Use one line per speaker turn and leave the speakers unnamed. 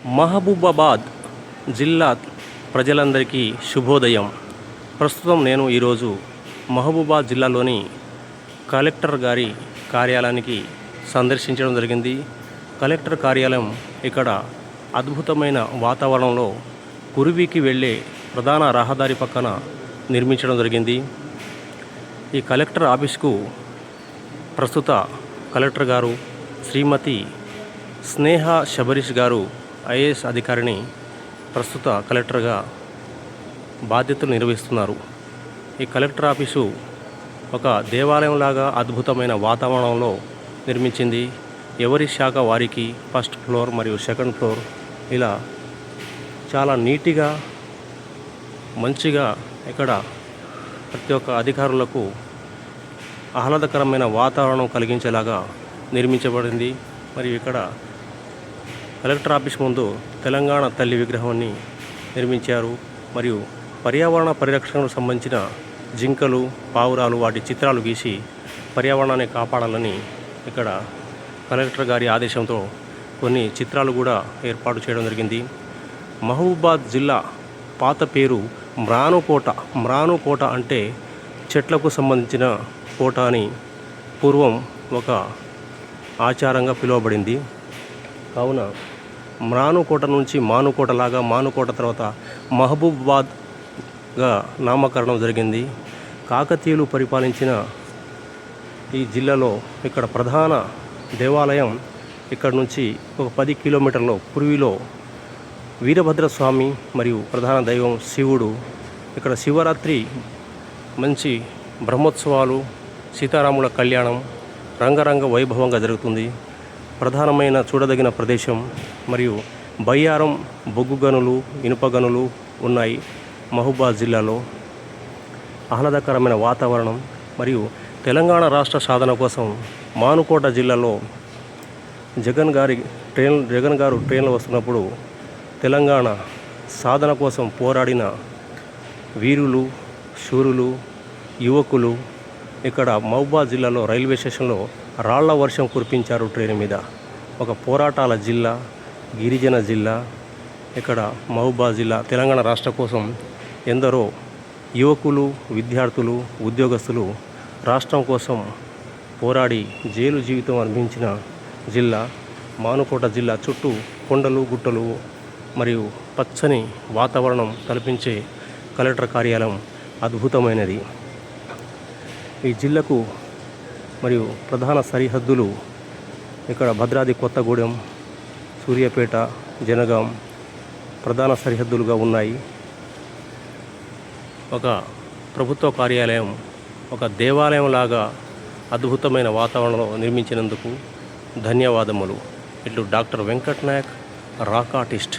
మహబూబాబాద్ జిల్లా ప్రజలందరికీ శుభోదయం. ప్రస్తుతం నేను ఈరోజు మహబూబాబాద్ జిల్లాలోని కలెక్టర్ గారి కార్యాలయానికి సందర్శించడం జరిగింది. కలెక్టర్ కార్యాలయం ఇక్కడ అద్భుతమైన వాతావరణంలో కురువికి వెళ్ళే ప్రధాన రహదారి పక్కన నిర్మించడం జరిగింది. ఈ కలెక్టర్ ఆఫీస్కు ప్రస్తుత కలెక్టర్ గారు శ్రీమతి స్నేహ శబరీష్ గారు ఐఏఎస్ అధికారిని ప్రస్తుత కలెక్టర్గా బాధ్యతలు నిర్వహిస్తున్నారు. ఈ కలెక్టర్ ఆఫీసు ఒక దేవాలయంలాగా అద్భుతమైన వాతావరణంలో నిర్మించింది. ఎవరి శాఖ వారికి ఫస్ట్ ఫ్లోర్ మరియు సెకండ్ ఫ్లోర్ ఇలా చాలా నీట్గా మంచిగా ఇక్కడ ప్రతి ఒక్క అధికారులకు ఆహ్లాదకరమైన వాతావరణం కలిగించేలాగా నిర్మించబడింది. మరియు ఇక్కడ కలెక్టర్ ఆఫీస్ ముందు తెలంగాణ తల్లి విగ్రహాన్ని నిర్మించారు. మరియు పర్యావరణ పరిరక్షణకు సంబంధించిన జింకలు, పావురాలు వాటి చిత్రాలు గీసి పర్యావరణాన్ని కాపాడాలని ఇక్కడ కలెక్టర్ గారి ఆదేశంతో కొన్ని చిత్రాలు కూడా ఏర్పాటు చేయడం జరిగింది. మహబూబాబాద్ జిల్లా పాత పేరు మ్రానుకోట. మ్రానుకోట అంటే చెట్లకు సంబంధించిన కోట అని పూర్వం ఒక ఆచారంగా పిలువబడింది. కావున మ్రానుకోట నుంచి మానుకోటలాగా, మానుకోట తర్వాత మహబూబాబాద్గా నామకరణం జరిగింది. కాకతీయులు పరిపాలించిన ఈ జిల్లాలో ఇక్కడ ప్రధాన దేవాలయం ఇక్కడ నుంచి ఒక 10 కిలోమీటర్ల పూర్విలో వీరభద్రస్వామి మరియు ప్రధాన దైవం శివుడు. ఇక్కడ శివరాత్రి మంచి బ్రహ్మోత్సవాలు, సీతారాముల కళ్యాణం రంగరంగ వైభవంగా జరుగుతుంది. ప్రధానమైన చూడదగిన ప్రదేశం మరియు బయ్యారం బొగ్గు గనులు, ఇనుప గనులు ఉన్నాయి. మహబూబాబాద్ జిల్లాలో ఆహ్లాదకరమైన వాతావరణం మరియు తెలంగాణ రాష్ట్ర సాధన కోసం మానుకోట జిల్లాలో జగన్ గారు ట్రైన్లో వస్తున్నప్పుడు తెలంగాణ సాధన కోసం పోరాడిన వీరులు, శూరులు, యువకులు ఇక్కడ మహబూబాబాద్ జిల్లాలో రైల్వే స్టేషన్లో రాళ్ల వర్షం కురిపించారు ట్రైన్ మీద. ఒక పోరాటాల జిల్లా, గిరిజన జిల్లా. ఇక్కడ మహబూబాబాద్ జిల్లా తెలంగాణ రాష్ట్ర కోసం ఎందరో యువకులు, విద్యార్థులు, ఉద్యోగస్తులు రాష్ట్రం కోసం పోరాడి జైలు జీవితం అనుభవించిన జిల్లా మానుకోట జిల్లా. చుట్టూ కొండలు, గుట్టలు మరియు పచ్చని వాతావరణం కల్పించే కలెక్టర్ కార్యాలయం అద్భుతమైనది. ఈ జిల్లాకు మరియు ప్రధాన సరిహద్దులు ఇక్కడ భద్రాద్రి కొత్తగూడెం, సూర్యాపేట, జనగాం ప్రధాన సరిహద్దులుగా ఉన్నాయి. ఒక ప్రభుత్వ కార్యాలయం ఒక దేవాలయంలాగా అద్భుతమైన వాతావరణంలో నిర్మించినందుకు ధన్యవాదములు. ఇట్లు doctor Venkat Naik, rock artist.